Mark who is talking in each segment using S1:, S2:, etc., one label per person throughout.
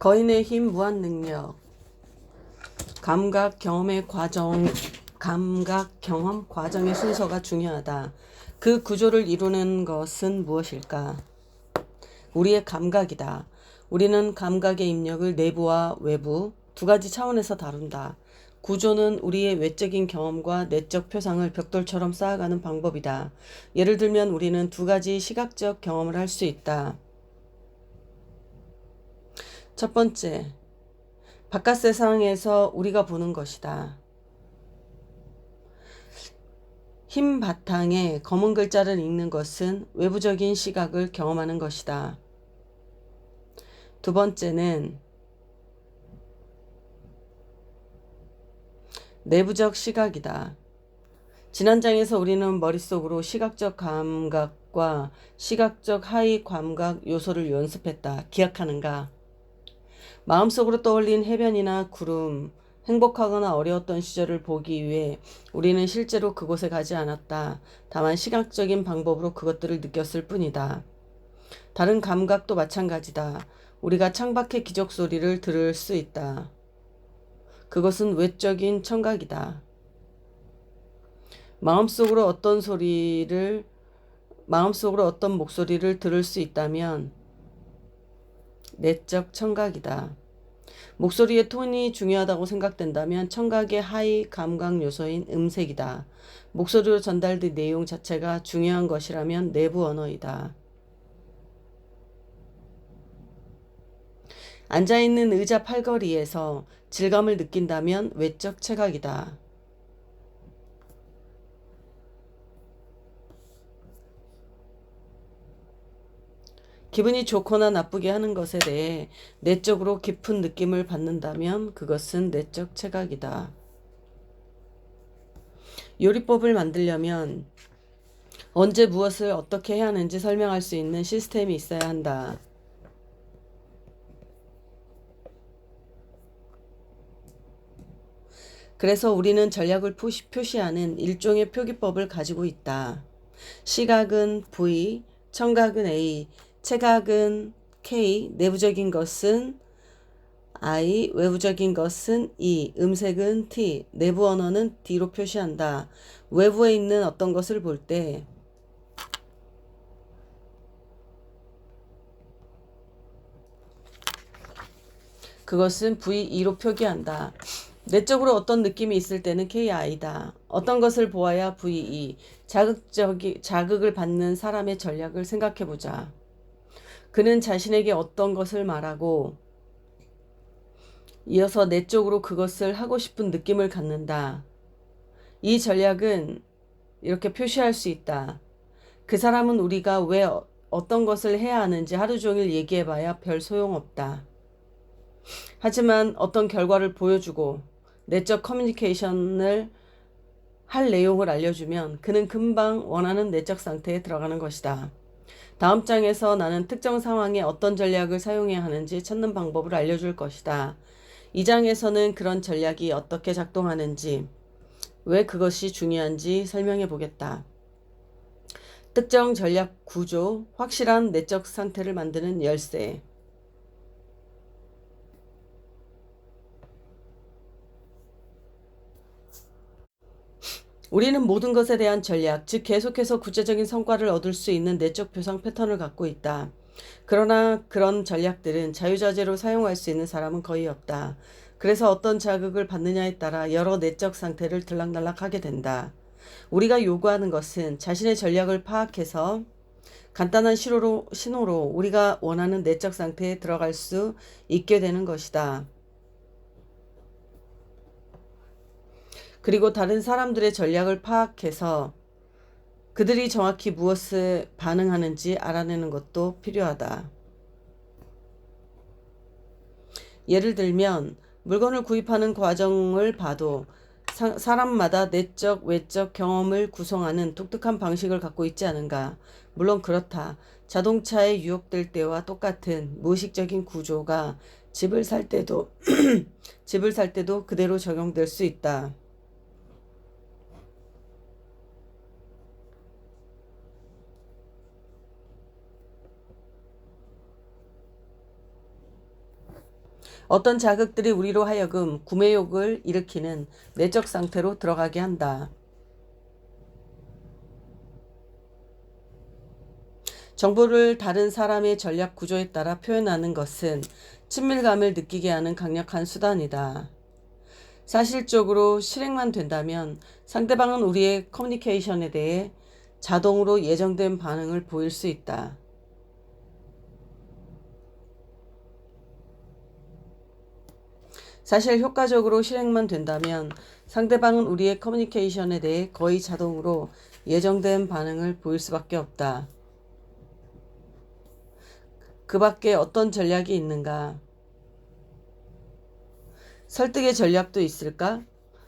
S1: 거인의 힘 무한능력. 감각 경험 과정의 순서가 중요하다. 그 구조를 이루는 것은 무엇일까? 우리의 감각이다. 우리는 감각의 입력을 내부와 외부 두 가지 차원에서 다룬다. 구조는 우리의 외적인 경험과 내적 표상을 벽돌처럼 쌓아가는 방법이다. 예를 들면 우리는 두 가지 시각적 경험을 할 수 있다. 첫 번째, 바깥 세상에서 우리가 보는 것이다. 흰 바탕에 검은 글자를 읽는 것은 외부적인 시각을 경험하는 것이다. 두 번째는 내부적 시각이다. 지난 장에서 우리는 머릿속으로 시각적 감각과 시각적 하위 감각 요소를 연습했다. 기억하는가? 마음속으로 떠올린 해변이나 구름, 행복하거나 어려웠던 시절을 보기 위해 우리는 실제로 그곳에 가지 않았다. 다만 시각적인 방법으로 그것들을 느꼈을 뿐이다. 다른 감각도 마찬가지다. 우리가 창밖의 기적 소리를 들을 수 있다. 그것은 외적인 청각이다. 마음속으로 어떤 목소리를 들을 수 있다면 내적 청각이다. 목소리의 톤이 중요하다고 생각된다면 청각의 하위 감각 요소인 음색이다. 목소리로 전달된 내용 자체가 중요한 것이라면 내부 언어이다. 앉아있는 의자 팔걸이에서 질감을 느낀다면 외적 체각이다. 기분이 좋거나 나쁘게 하는 것에 대해 내적으로 깊은 느낌을 받는다면 그것은 내적 체각이다. 요리법을 만들려면 언제 무엇을 어떻게 해야 하는지 설명할 수 있는 시스템이 있어야 한다. 그래서 우리는 전략을 표시하는 일종의 표기법을 가지고 있다. 시각은 V, 청각은 A, 체각은 K, 내부적인 것은 I, 외부적인 것은 E, 음색은 T, 내부 언어는 D로 표시한다. 외부에 있는 어떤 것을 볼 때 그것은 V2로 표기한다. 내적으로 어떤 느낌이 있을 때는 KI다. 어떤 것을 보아야 VE, 자극을 받는 사람의 전략을 생각해보자. 그는 자신에게 어떤 것을 말하고 이어서 내적으로 그것을 하고 싶은 느낌을 갖는다. 이 전략은 이렇게 표시할 수 있다. 그 사람은 우리가 왜 어떤 것을 해야 하는지 하루 종일 얘기해봐야 별 소용없다. 하지만 어떤 결과를 보여주고 내적 커뮤니케이션을 할 내용을 알려주면 그는 금방 원하는 내적 상태에 들어가는 것이다. 다음 장에서 나는 특정 상황에 어떤 전략을 사용해야 하는지 찾는 방법을 알려줄 것이다. 이 장에서는 그런 전략이 어떻게 작동하는지, 왜 그것이 중요한지 설명해 보겠다. 특정 전략 구조, 확실한 내적 상태를 만드는 열쇠. 우리는 모든 것에 대한 전략, 즉 계속해서 구체적인 성과를 얻을 수 있는 내적 표상 패턴을 갖고 있다. 그러나 그런 전략들은 자유자재로 사용할 수 있는 사람은 거의 없다. 그래서 어떤 자극을 받느냐에 따라 여러 내적 상태를 들락날락하게 된다. 우리가 요구하는 것은 자신의 전략을 파악해서 간단한 신호로 우리가 원하는 내적 상태에 들어갈 수 있게 되는 것이다. 그리고 다른 사람들의 전략을 파악해서 그들이 정확히 무엇에 반응하는지 알아내는 것도 필요하다. 예를 들면 물건을 구입하는 과정을 봐도 사람마다 내적, 외적 경험을 구성하는 독특한 방식을 갖고 있지 않은가. 물론 그렇다. 자동차에 유혹될 때와 똑같은 무의식적인 구조가 집을 살 때도 집을 살 때도 그대로 적용될 수 있다. 어떤 자극들이 우리로 하여금 구매욕을 일으키는 내적 상태로 들어가게 한다. 정보를 다른 사람의 전략 구조에 따라 표현하는 것은 친밀감을 느끼게 하는 강력한 수단이다. 사실적으로 실행만 된다면 상대방은 우리의 커뮤니케이션에 대해 자동으로 예정된 반응을 보일 수 있다. 사실 효과적으로 실행만 된다면 상대방은 우리의 커뮤니케이션에 대해 거의 자동으로 예정된 반응을 보일 수밖에 없다. 그 밖에 어떤 전략이 있는가? 설득의 전략도 있을까?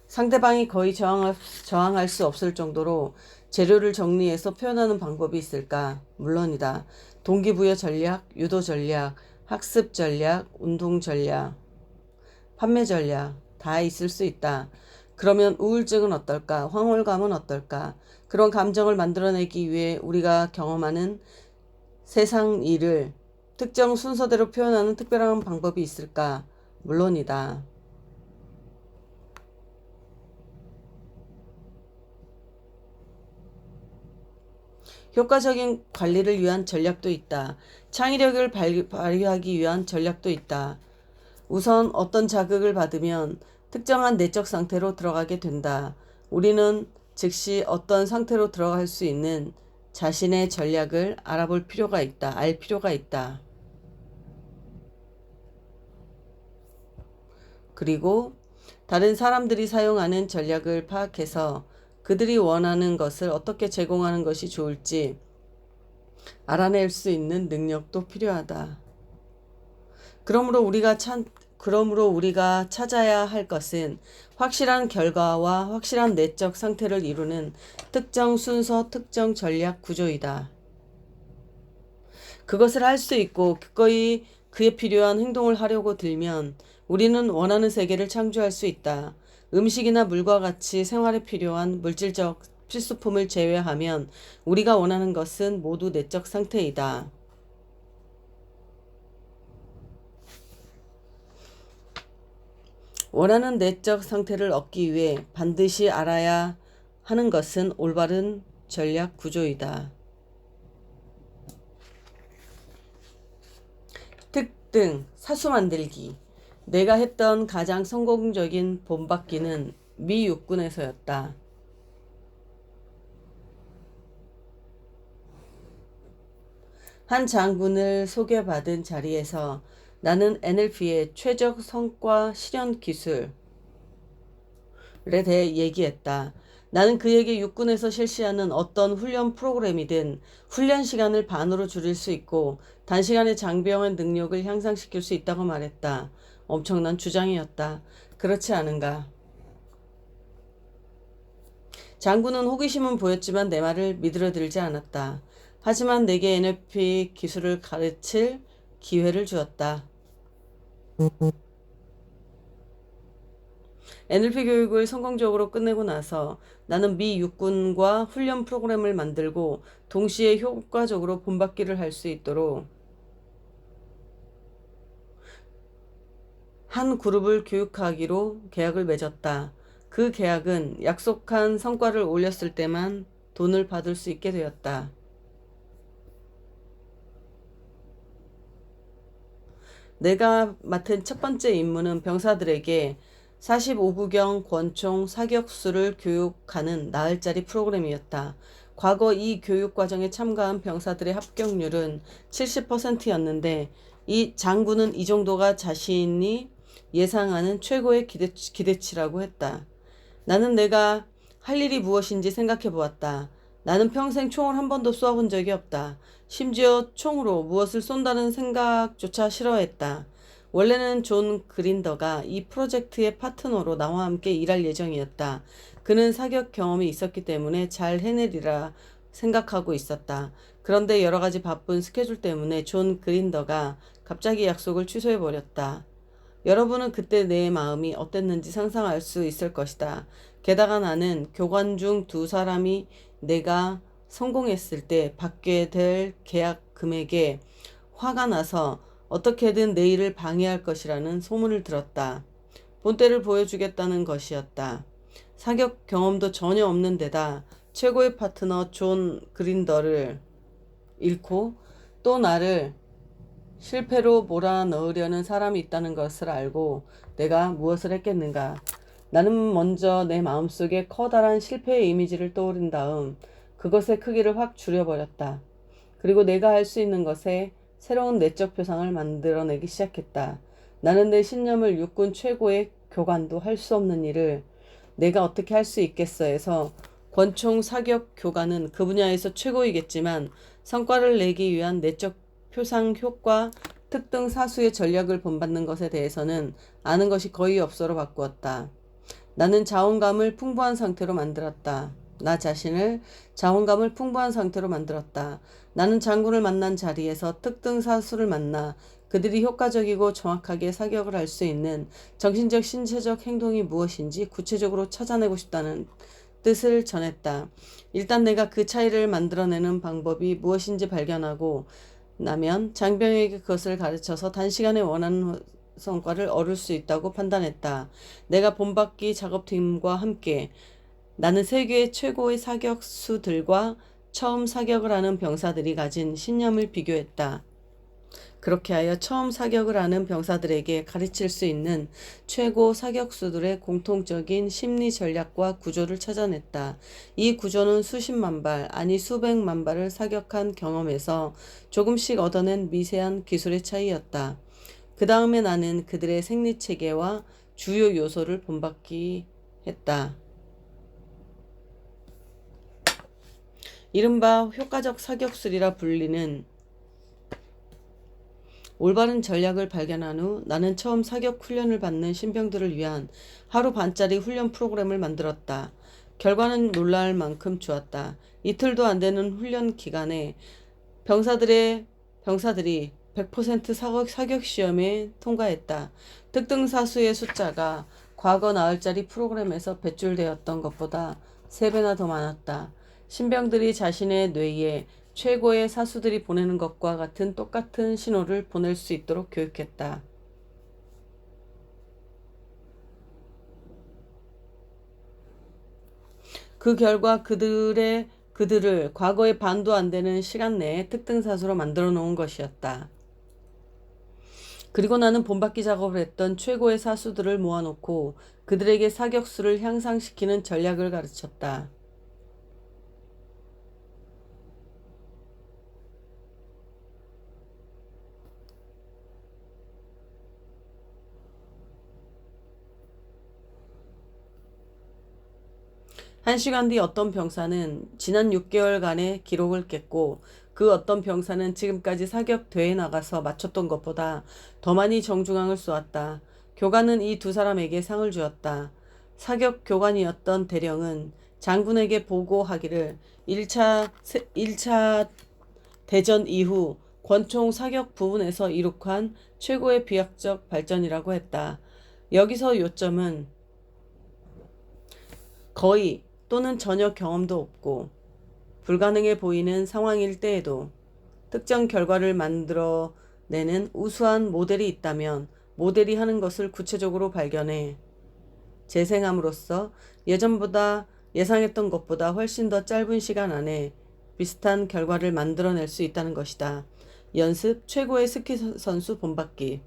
S1: 상대방이 거의 저항할 수 없을 정도로 재료를 정리해서 표현하는 방법이 있을까? 물론이다. 동기부여 전략, 유도 전략, 학습 전략, 운동 전략, 판매 전략 다 있을 수 있다. 그러면 우울증은 어떨까? 황홀감은 어떨까? 그런 감정을 만들어내기 위해 우리가 경험하는 세상 일을 특정 순서대로 표현하는 특별한 방법이 있을까? 물론이다. 효과적인 관리를 위한 전략도 있다. 창의력을 발휘하기 위한 전략도 있다. 우선 어떤 자극을 받으면 특정한 내적 상태로 들어가게 된다. 우리는 즉시 어떤 상태로 들어갈 수 있는 자신의 전략을 알아볼 필요가 있다. 알 필요가 있다. 그리고 다른 사람들이 사용하는 전략을 파악해서 그들이 원하는 것을 어떻게 제공하는 것이 좋을지 알아낼 수 있는 능력도 필요하다. 그러므로 우리가 찾아야 할 것은 확실한 결과와 확실한 내적 상태를 이루는 특정 순서, 특정 전략 구조이다. 그것을 할 수 있고 기꺼이 그에 필요한 행동을 하려고 들면 우리는 원하는 세계를 창조할 수 있다. 음식이나 물과 같이 생활에 필요한 물질적 필수품을 제외하면 우리가 원하는 것은 모두 내적 상태이다. 원하는 내적 상태를 얻기 위해 반드시 알아야 하는 것은 올바른 전략 구조이다. 특등, 사수 만들기. 내가 했던 가장 성공적인 본받기는 미 육군에서였다. 한 장군을 소개받은 자리에서 나는 NLP의 최적 성과 실현 기술에 대해 얘기했다. 나는 그에게 육군에서 실시하는 어떤 훈련 프로그램이든 훈련 시간을 반으로 줄일 수 있고 단시간에 장병의 능력을 향상시킬 수 있다고 말했다. 엄청난 주장이었다. 그렇지 않은가? 장군은 호기심은 보였지만 내 말을 믿으려들지 않았다. 하지만 내게 NLP 기술을 가르칠 기회를 주었다. NLP 교육을 성공적으로 끝내고 나서 나는 미 육군과 훈련 프로그램을 만들고 동시에 효과적으로 본받기를 할 수 있도록 한 그룹을 교육하기로 계약을 맺었다. 그 계약은 약속한 성과를 올렸을 때만 돈을 받을 수 있게 되었다. 내가 맡은 첫 번째 임무는 병사들에게 45구경 권총 사격수를 교육하는 나흘짜리 프로그램이었다. 과거 이 교육 과정에 참가한 병사들의 합격률은 70%였는데 이 장군은 이 정도가 자신이 예상하는 최고의 기대치라고 했다. 나는 내가 할 일이 무엇인지 생각해 보았다. 나는 평생 총을 한 번도 쏘아본 적이 없다. 심지어 총으로 무엇을 쏜다는 생각조차 싫어했다. 원래는 존 그린더가 이 프로젝트의 파트너로 나와 함께 일할 예정이었다. 그는 사격 경험이 있었기 때문에 잘 해내리라 생각하고 있었다. 그런데 여러 가지 바쁜 스케줄 때문에 존 그린더가 갑자기 약속을 취소해버렸다. 여러분은 그때 내 마음이 어땠는지 상상할 수 있을 것이다. 게다가 나는 교관 중 두 사람이 내가 성공했을 때 받게 될 계약 금액에 화가 나서 어떻게든 내 일을 방해할 것이라는 소문을 들었다. 본때를 보여주겠다는 것이었다. 사격 경험도 전혀 없는 데다 최고의 파트너 존 그린더를 잃고 또 나를 실패로 몰아넣으려는 사람이 있다는 것을 알고 내가 무엇을 했겠는가. 나는 먼저 내 마음속에 커다란 실패의 이미지를 떠올린 다음 그것의 크기를 확 줄여버렸다. 그리고 내가 할 수 있는 것에 새로운 내적 표상을 만들어내기 시작했다. 나는 내 신념을 육군 최고의 교관도 할 수 없는 일을 내가 어떻게 할 수 있겠어 해서 권총 사격 교관은 그 분야에서 최고이겠지만 성과를 내기 위한 내적 표상 효과 특등 사수의 전략을 본받는 것에 대해서는 아는 것이 거의 없어로 바꾸었다. 나는 자원감을 풍부한 상태로 만들었다. 나 자신을 자원감을 풍부한 상태로 만들었다. 나는 장군을 만난 자리에서 특등 사수를 만나 그들이 효과적이고 정확하게 사격을 할 수 있는 정신적 신체적 행동이 무엇인지 구체적으로 찾아내고 싶다는 뜻을 전했다. 일단 내가 그 차이를 만들어내는 방법이 무엇인지 발견하고 나면 장병에게 그것을 가르쳐서 단시간에 원하는 성과를 얻을 수 있다고 판단했다. 내가 본받기 작업팀과 함께 나는 세계 최고의 사격수들과 처음 사격을 하는 병사들이 가진 신념을 비교했다. 그렇게 하여 처음 사격을 하는 병사들에게 가르칠 수 있는 최고 사격수들의 공통적인 심리 전략과 구조를 찾아냈다. 이 구조는 수십만 발, 아니 수백만 발을 사격한 경험에서 조금씩 얻어낸 미세한 기술의 차이였다. 그 다음에 나는 그들의 생리체계와 주요 요소를 본받기 했다. 이른바 효과적 사격술이라 불리는 올바른 전략을 발견한 후 나는 처음 사격 훈련을 받는 신병들을 위한 하루 반짜리 훈련 프로그램을 만들었다. 결과는 놀라울 만큼 좋았다. 이틀도 안 되는 훈련 기간에 병사들이 100% 사격 시험에 통과했다. 특등 사수의 숫자가 과거 나흘짜리 프로그램에서 배출되었던 것보다 3배나 더 많았다. 신병들이 자신의 뇌에 최고의 사수들이 보내는 것과 같은 똑같은 신호를 보낼 수 있도록 교육했다. 그 결과 그들을 과거의 반도 안 되는 시간 내에 특등 사수로 만들어 놓은 것이었다. 그리고 나는 본받기 작업을 했던 최고의 사수들을 모아놓고 그들에게 사격수를 향상시키는 전략을 가르쳤다. 한 시간 뒤 어떤 병사는 지난 6개월간의 기록을 깼고 그 어떤 병사는 지금까지 사격 대회에 나가서 마쳤던 것보다 더 많이 정중앙을 쏘았다. 교관은 이 두 사람에게 상을 주었다. 사격 교관이었던 대령은 장군에게 보고하기를 1차 대전 이후 권총 사격 부분에서 이룩한 최고의 비약적 발전이라고 했다. 여기서 요점은 거의 또는 전혀 경험도 없고 불가능해 보이는 상황일 때에도 특정 결과를 만들어내는 우수한 모델이 있다면 모델이 하는 것을 구체적으로 발견해 재생함으로써 예전보다 예상했던 것보다 훨씬 더 짧은 시간 안에 비슷한 결과를 만들어낼 수 있다는 것이다. 연습 최고의 스키 선수 본받기.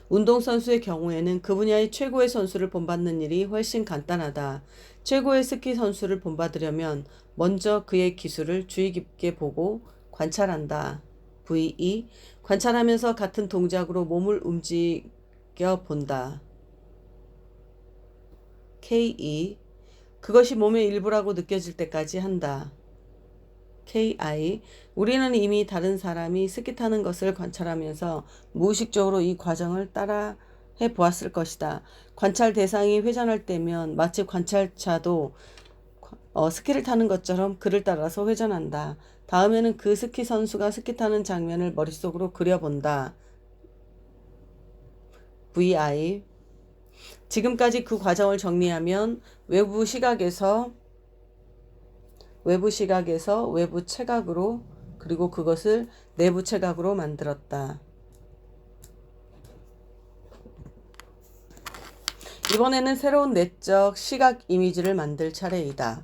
S1: 운동선수의 경우에는 그 분야의 최고의 선수를 본받는 일이 훨씬 간단하다. 최고의 스키 선수를 본받으려면 먼저 그의 기술을 주의 깊게 보고 관찰한다. VE 관찰하면서 같은 동작으로 몸을 움직여 본다. KE 그것이 몸의 일부라고 느껴질 때까지 한다. KI 우리는 이미 다른 사람이 스키 타는 것을 관찰하면서 무의식적으로 이 과정을 따라 해보았을 것이다. 관찰 대상이 회전할 때면 마치 관찰자도 스키를 타는 것처럼 그를 따라서 회전한다. 다음에는 그 스키 선수가 스키 타는 장면을 머릿속으로 그려본다. VI 지금까지 그 과정을 정리하면 외부 시각에서 외부 체각으로 그리고 그것을 내부 체각으로 만들었다. 이번에는 새로운 내적 시각 이미지를 만들 차례이다.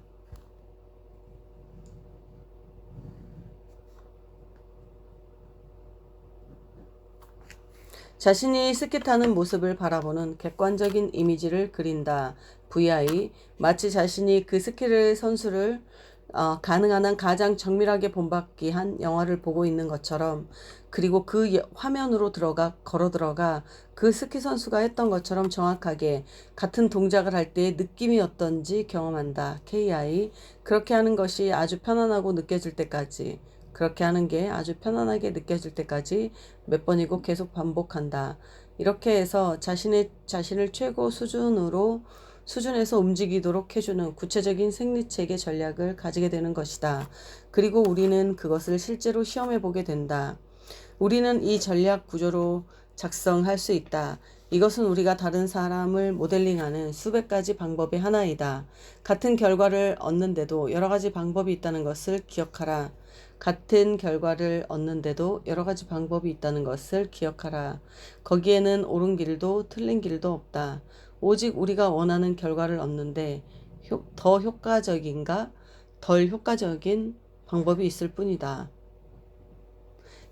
S1: 자신이 스키 타는 모습을 바라보는 객관적인 이미지를 그린다. VI. 마치 자신이 그 스키를 선수를 가능한 한 가장 정밀하게 본받기 한 영화를 보고 있는 것처럼, 그리고 그 화면으로 걸어 들어가 그 스키 선수가 했던 것처럼 정확하게 같은 동작을 할 때의 느낌이 어떤지 경험한다. KI. 그렇게 하는 것이 아주 편안하고 느껴질 때까지, 그렇게 하는 게 아주 편안하게 느껴질 때까지 몇 번이고 계속 반복한다. 이렇게 해서 자신을 최고 수준에서 움직이도록 해주는 구체적인 생리체계 전략을 가지게 되는 것이다. 그리고 우리는 그것을 실제로 시험해 보게 된다. 우리는 이 전략 구조로 작성할 수 있다. 이것은 우리가 다른 사람을 모델링하는 수백 가지 방법의 하나이다. 같은 결과를 얻는데도 여러 가지 방법이 있다는 것을 기억하라. 같은 결과를 얻는데도 여러 가지 방법이 있다는 것을 기억하라. 거기에는 옳은 길도 틀린 길도 없다. 오직 우리가 원하는 결과를 얻는데 더 효과적인가 덜 효과적인 방법이 있을 뿐이다.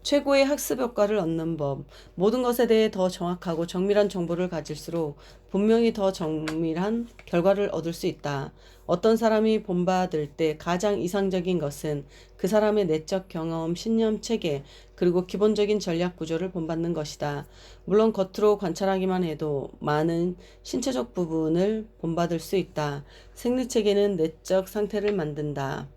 S1: 최고의 학습 효과를 얻는 법. 모든 것에 대해 더 정확하고 정밀한 정보를 가질수록 분명히 더 정밀한 결과를 얻을 수 있다. 어떤 사람이 본받을 때 가장 이상적인 것은 그 사람의 내적 경험, 신념, 체계, 그리고 기본적인 전략 구조를 본받는 것이다. 물론 겉으로 관찰하기만 해도 많은 신체적 부분을 본받을 수 있다. 생리체계는 내적 상태를 만든다.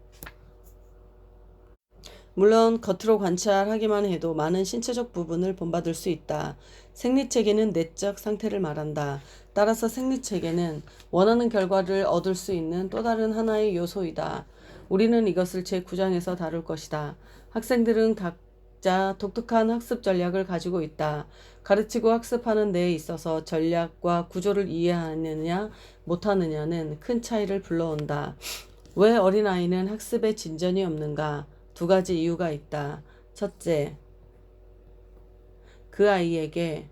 S1: 물론 겉으로 관찰하기만 해도 많은 신체적 부분을 본받을 수 있다. 생리체계는 내적 상태를 말한다. 따라서 생리체계는 원하는 결과를 얻을 수 있는 또 다른 하나의 요소이다. 우리는 이것을 제9장에서 다룰 것이다. 학생들은 각자 독특한 학습 전략을 가지고 있다. 가르치고 학습하는 데에 있어서 전략과 구조를 이해하느냐 못하느냐는 큰 차이를 불러온다. 왜 어린아이는 학습에 진전이 없는가? 두 가지 이유가 있다. 첫째, 그 아이에게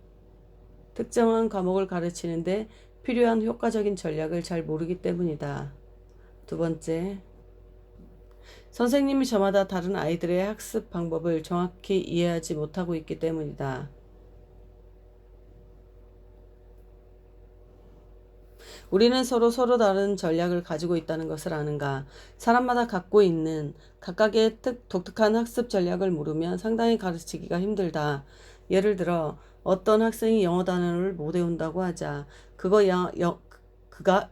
S1: 특정한 과목을 가르치는데 필요한 효과적인 전략을 잘 모르기 때문이다. 두 번째, 선생님이 저마다 다른 아이들의 학습 방법을 정확히 이해하지 못하고 있기 때문이다. 우리는 서로 다른 전략을 가지고 있다는 것을 아는가? 사람마다 갖고 있는 각각의 독특한 학습 전략을 모르면 상당히 가르치기가 힘들다. 예를 들어 어떤 학생이 영어 단어를 못 외운다고 하자. 그가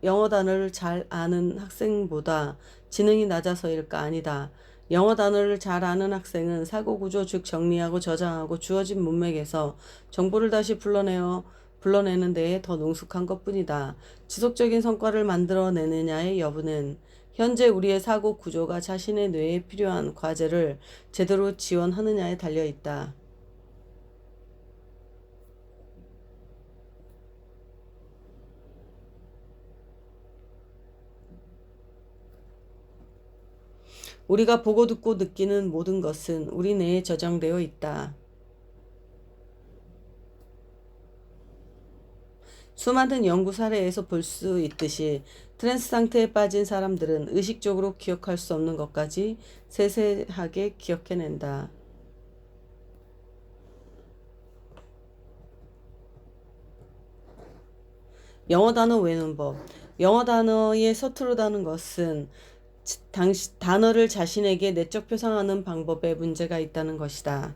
S1: 영어 단어를 잘 아는 학생보다 지능이 낮아서일까? 아니다. 영어 단어를 잘 아는 학생은 사고 구조, 즉 정리하고 저장하고 주어진 문맥에서 정보를 다시 불러내는 데에 더 능숙한 것뿐이다. 지속적인 성과를 만들어내느냐의 여부는 현재 우리의 사고 구조가 자신의 뇌에 필요한 과제를 제대로 지원하느냐에 달려 있다. 우리가 보고 듣고 느끼는 모든 것은 우리 뇌에 저장되어 있다. 수많은 연구 사례에서 볼 수 있듯이 트랜스 상태에 빠진 사람들은 의식적으로 기억할 수 없는 것까지 세세하게 기억해낸다. 영어 단어 외우는 법. 영어 단어에 서투르다는 것은 단어를 자신에게 내적 표상하는 방법에 문제가 있다는 것이다.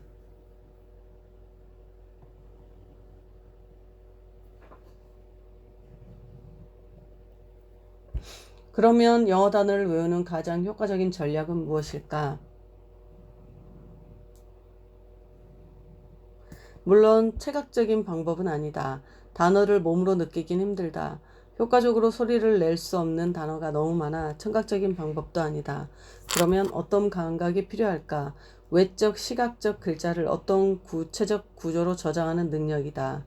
S1: 그러면 영어 단어를 외우는 가장 효과적인 전략은 무엇일까? 물론 체각적인 방법은 아니다. 단어를 몸으로 느끼긴 힘들다. 효과적으로 소리를 낼 수 없는 단어가 너무 많아 청각적인 방법도 아니다. 그러면 어떤 감각이 필요할까? 외적, 시각적 글자를 어떤 구체적 구조로 저장하는 능력이다.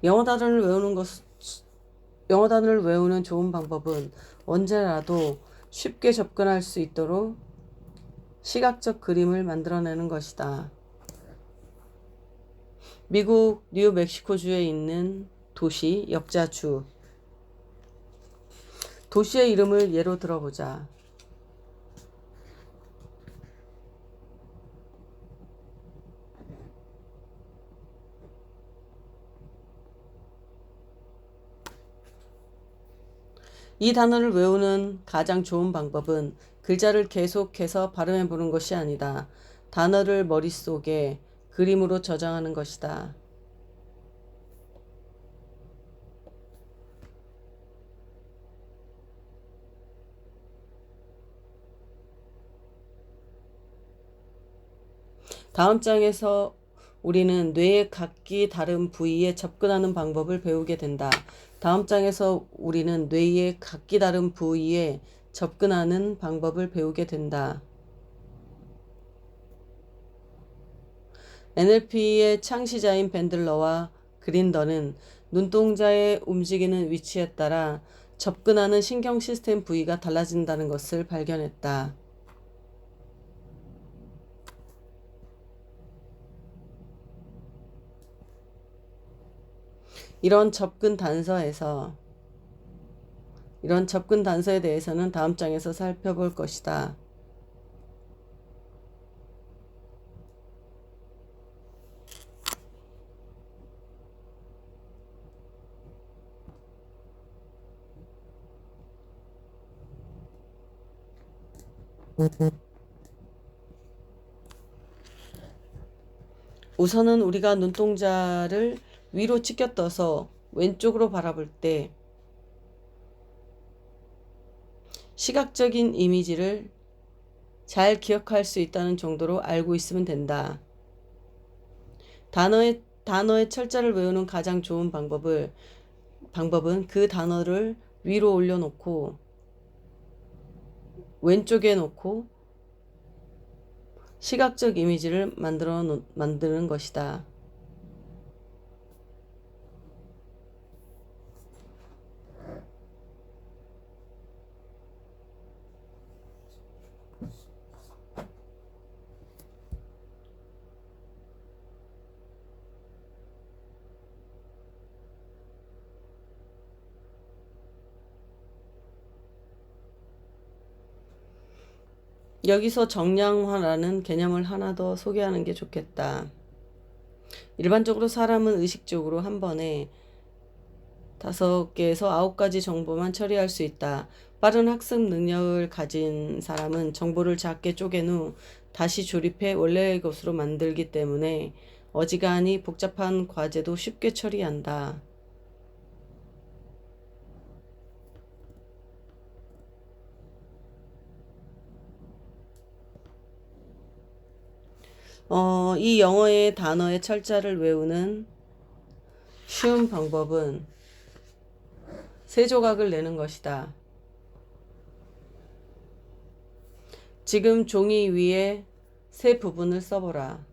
S1: 영어 단어를 외우는 영어 단어를 외우는 좋은 방법은 언제라도 쉽게 접근할 수 있도록 시각적 그림을 만들어내는 것이다. 미국 뉴멕시코주에 있는 도시 역자주. 도시의 이름을 예로 들어보자. 이 단어를 외우는 가장 좋은 방법은 글자를 계속해서 발음해 보는 것이 아니다. 단어를 머릿속에 그림으로 저장하는 것이다. 다음 장에서 우리는 뇌의 각기 다른 부위에 접근하는 방법을 배우게 된다. 다음 장에서 우리는 뇌의 각기 다른 부위에 접근하는 방법을 배우게 된다. NLP의 창시자인 밴들러와 그린더는 눈동자의 움직이는 위치에 따라 접근하는 신경 시스템 부위가 달라진다는 것을 발견했다. 이런 접근 단서에 대해서는 다음 장에서 살펴볼 것이다. 우선은 우리가 눈동자를 위로 치켜떠서 왼쪽으로 바라볼 때 시각적인 이미지를 잘 기억할 수 있다는 정도로 알고 있으면 된다. 단어의 철자를 외우는 가장 좋은 방법은 그 단어를 위로 올려놓고 왼쪽에 놓고 시각적 이미지를 만드는 것이다. 여기서 정량화라는 개념을 하나 더 소개하는 게 좋겠다. 일반적으로 사람은 의식적으로 한 번에 5개에서 9가지 정보만 처리할 수 있다. 빠른 학습 능력을 가진 사람은 정보를 작게 쪼갠 후 다시 조립해 원래의 것으로 만들기 때문에 어지간히 복잡한 과제도 쉽게 처리한다. 이 영어의 단어의 철자를 외우는 쉬운 방법은 세 조각을 내는 것이다. 지금 종이 위에 세 부분을 써보라.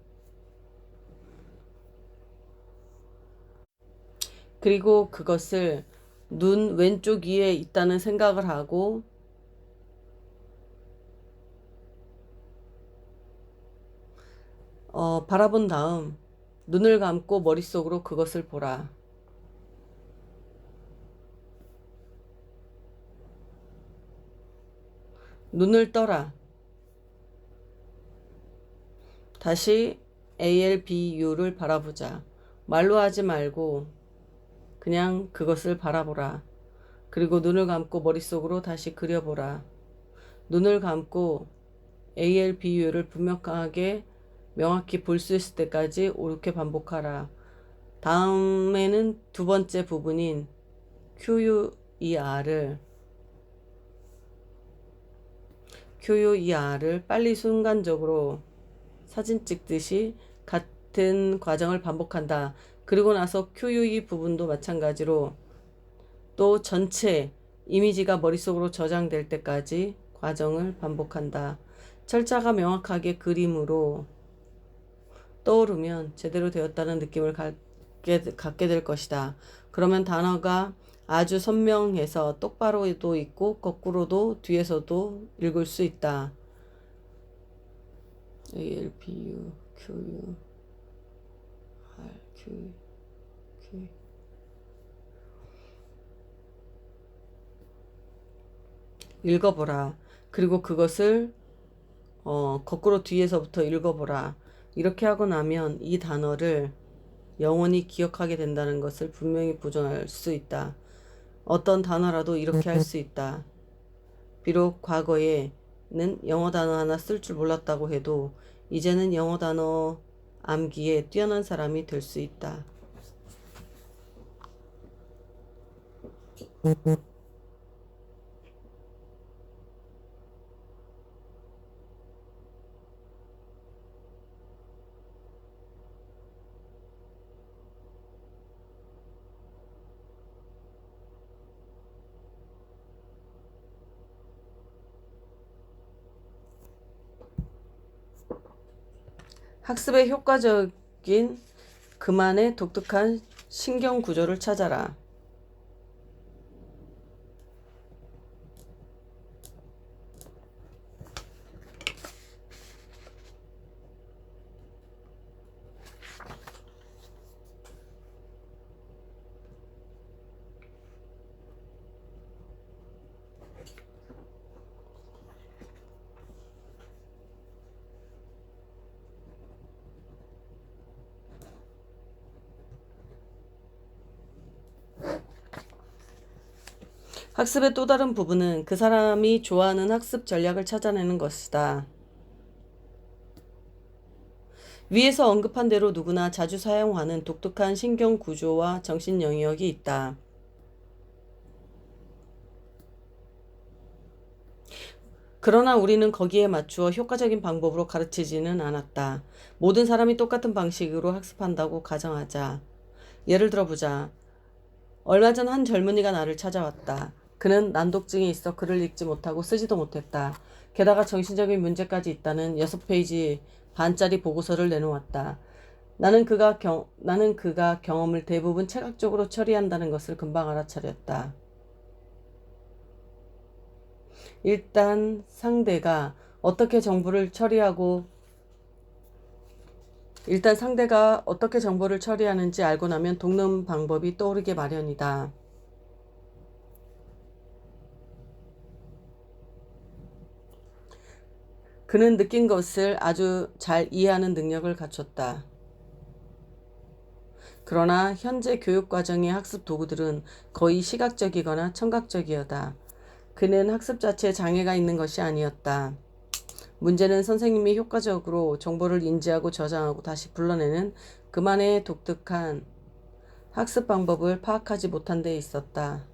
S1: 그리고 그것을 눈 왼쪽 위에 있다는 생각을 하고 바라본 다음 눈을 감고 머릿속으로 그것을 보라. 눈을 떠라. 다시 ALBU를 바라보자. 말로 하지 말고 그냥 그것을 바라보라. 그리고 눈을 감고 머릿속으로 다시 그려보라. 눈을 감고 ALBU를 명확히 볼 수 있을 때까지 옳게 반복하라. 다음에는 두 번째 부분인 QUER를 빨리 순간적으로 사진 찍듯이 같은 과정을 반복한다. 그리고 나서 QUE 부분도 마찬가지로 또 전체 이미지가 머릿속으로 저장될 때까지 과정을 반복한다. 철자가 명확하게 그림으로 떠오르면 제대로 되었다는 느낌을 갖게 될 것이다. 그러면 단어가 아주 선명해서 똑바로도 있고 거꾸로도 뒤에서도 읽을 수 있다. ALBU, QU. 그, 그. 읽어보라. 그리고 그것을 거꾸로 뒤에서부터 읽어보라. 이렇게 하고 나면 이 단어를 영원히 기억하게 된다는 것을 분명히 보존할 수 있다. 어떤 단어라도 이렇게 할 수 있다. 비록 과거에는 영어 단어 하나 쓸 줄 몰랐다고 해도 이제는 영어 단어 암기에 뛰어난 사람이 될 수 있다. 학습의 효과적인 그만의 독특한 신경 구조를 찾아라. 학습의 또 다른 부분은 그 사람이 좋아하는 학습 전략을 찾아내는 것이다. 위에서 언급한 대로 누구나 자주 사용하는 독특한 신경 구조와 정신 영역이 있다. 그러나 우리는 거기에 맞추어 효과적인 방법으로 가르치지는 않았다. 모든 사람이 똑같은 방식으로 학습한다고 가정하자. 예를 들어보자. 얼마 전 한 젊은이가 나를 찾아왔다. 그는 난독증이 있어 글을 읽지 못하고 쓰지도 못했다. 게다가 정신적인 문제까지 있다는 6페이지 반짜리 보고서를 내놓았다. 나는 그가 경험을 대부분 체각적으로 처리한다는 것을 금방 알아차렸다. 일단 상대가 어떻게 정보를 처리하는지 알고 나면 돕는 방법이 떠오르게 마련이다. 그는 느낀 것을 아주 잘 이해하는 능력을 갖췄다. 그러나 현재 교육과정의 학습 도구들은 거의 시각적이거나 청각적이었다. 그는 학습 자체에 장애가 있는 것이 아니었다. 문제는 선생님이 효과적으로 정보를 인지하고 저장하고 다시 불러내는 그만의 독특한 학습 방법을 파악하지 못한 데 있었다.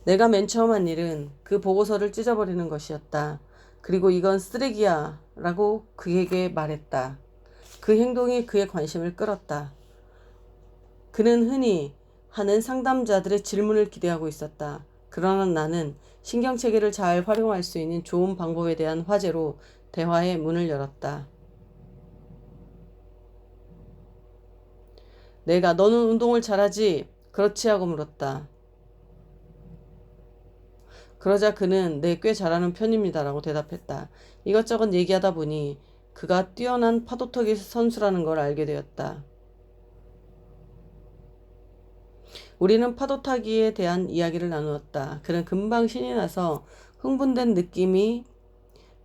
S1: 내가 맨 처음 한 일은 그 보고서를 찢어버리는 것이었다. 그리고 이건 쓰레기야 라고 그에게 말했다. 그 행동이 그의 관심을 끌었다. 그는 흔히 하는 상담자들의 질문을 기대하고 있었다. 그러나 나는 신경체계를 잘 활용할 수 있는 좋은 방법에 대한 화제로 대화의 문을 열었다. 내가 너는 운동을 잘하지? 그렇지 하고 물었다. 그러자 그는 네, 꽤 잘하는 편입니다라고 대답했다. 이것저것 얘기하다 보니 그가 뛰어난 파도터기 선수라는 걸 알게 되었다. 우리는 파도타기에 대한 이야기를 나누었다. 그는 금방 신이 나서 흥분된 느낌이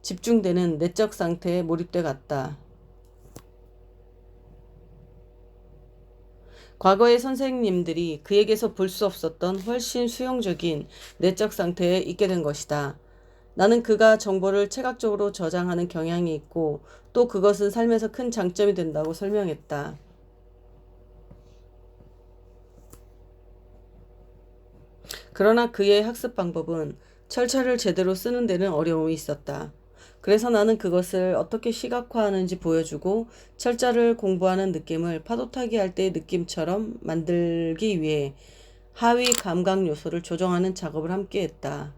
S1: 집중되는 내적 상태에 몰입돼 갔다. 과거의 선생님들이 그에게서 볼 수 없었던 훨씬 수용적인 내적 상태에 있게 된 것이다. 나는 그가 정보를 체각적으로 저장하는 경향이 있고 또 그것은 삶에서 큰 장점이 된다고 설명했다. 그러나 그의 학습 방법은 철자를 제대로 쓰는 데는 어려움이 있었다. 그래서 나는 그것을 어떻게 시각화하는지 보여주고 철자를 공부하는 느낌을 파도타기 할 때의 느낌처럼 만들기 위해 하위 감각 요소를 조정하는 작업을 함께 했다.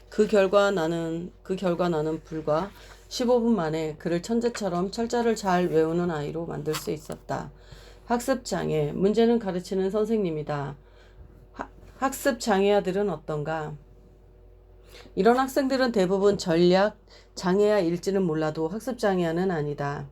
S1: 그 결과 나는 불과 15분 만에 그를 천재처럼 철자를 잘 외우는 아이로 만들 수 있었다. 학습 장애. 문제는 가르치는 선생님이다. 학습 장애아들은 어떤가? 이런 학생들은 대부분 전략 장애아일지는 몰라도 학습 장애아는 아니다.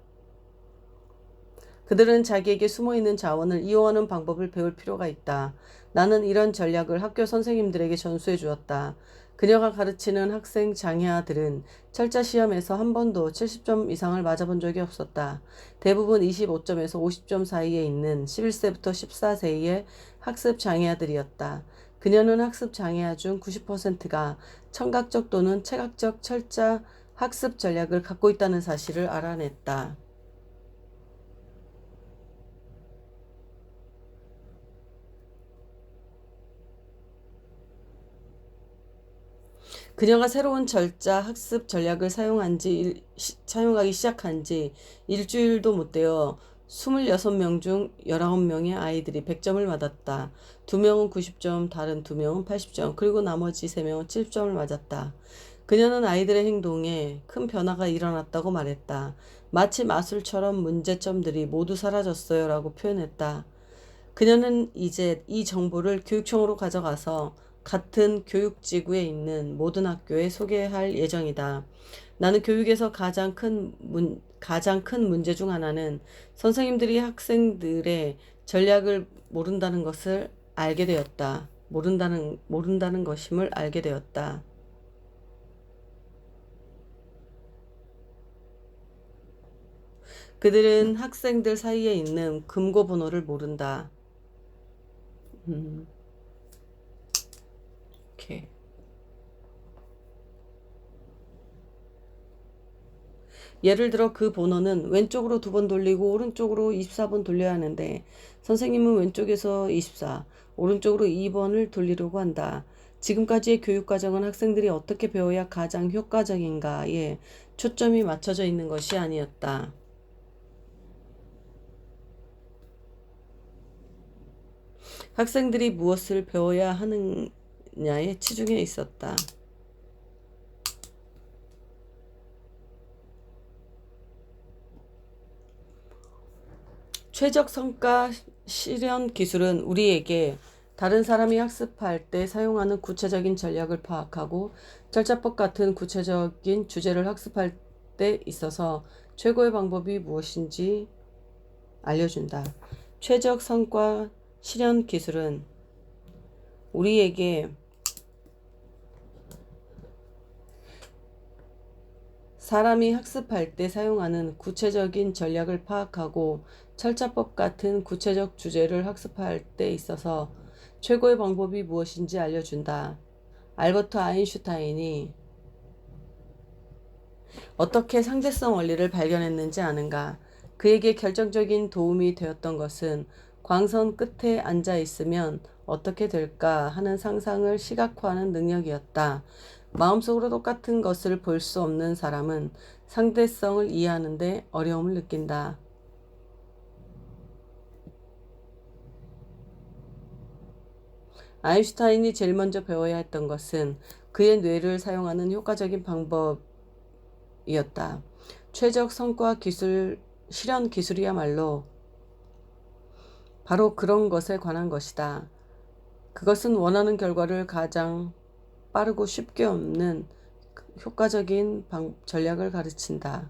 S1: 그들은 자기에게 숨어있는 자원을 이용하는 방법을 배울 필요가 있다. 나는 이런 전략을 학교 선생님들에게 전수해 주었다. 그녀가 가르치는 학생 장애아들은 철자 시험에서 한 번도 70점 이상을 맞아본 적이 없었다. 대부분 25점에서 50점 사이에 있는 11세부터 14세의 학습 장애아들이었다. 그녀는 학습 장애아 중 90%가 청각적 또는 체각적 철자 학습 전략을 갖고 있다는 사실을 알아냈다. 그녀가 새로운 절자 학습 전략을 사용하기 시작한 지 일주일도 못 되어 26명 중 19명의 아이들이 100점을 맞았다. 2명은 90점, 다른 2명은 80점, 그리고 나머지 3명은 70점을 맞았다. 그녀는 아이들의 행동에 큰 변화가 일어났다고 말했다. 마치 마술처럼 문제점들이 모두 사라졌어요 라고 표현했다. 그녀는 이제 이 정보를 교육청으로 가져가서 같은 교육지구에 있는 모든 학교에 소개할 예정이다. 나는 교육에서 가장 큰 문제 중 하나는 선생님들이 학생들의 전략을 모른다는 것을 알게 되었다. 모른다는 것임을 알게 되었다. 그들은 학생들 사이에 있는 금고 번호를 모른다. 오케이. 예를 들어 그 번호는 왼쪽으로 2번 돌리고 오른쪽으로 24번 돌려야 하는데 선생님은 왼쪽에서 24, 오른쪽으로 2번을 돌리려고 한다. 지금까지의 교육과정은 학생들이 어떻게 배워야 가장 효과적인가에 초점이 맞춰져 있는 것이 아니었다. 학생들이 무엇을 배워야 하느냐에 치중해 있었다. 최적 성과 실현 기술은 우리에게 다른 사람이 학습할 때 사용하는 구체적인 전략을 파악하고 절차법 같은 구체적인 주제를 학습할 때 있어서 최고의 방법이 무엇인지 알려준다. 최적 성과 실현 기술은 우리에게 사람이 학습할 때 사용하는 구체적인 전략을 파악하고 철자법 같은 구체적 주제를 학습할 때 있어서 최고의 방법이 무엇인지 알려준다. 알버트 아인슈타인이 어떻게 상대성 원리를 발견했는지 아는가? 그에게 결정적인 도움이 되었던 것은 광선 끝에 앉아 있으면 어떻게 될까 하는 상상을 시각화하는 능력이었다. 마음속으로 똑같은 것을 볼 수 없는 사람은 상대성을 이해하는데 어려움을 느낀다. 아인슈타인이 제일 먼저 배워야 했던 것은 그의 뇌를 사용하는 효과적인 방법이었다. 최적 성과 실현 기술이야말로 바로 그런 것에 관한 것이다. 그것은 원하는 결과를 가장 빠르고 쉽게 얻는 효과적인 전략을 가르친다.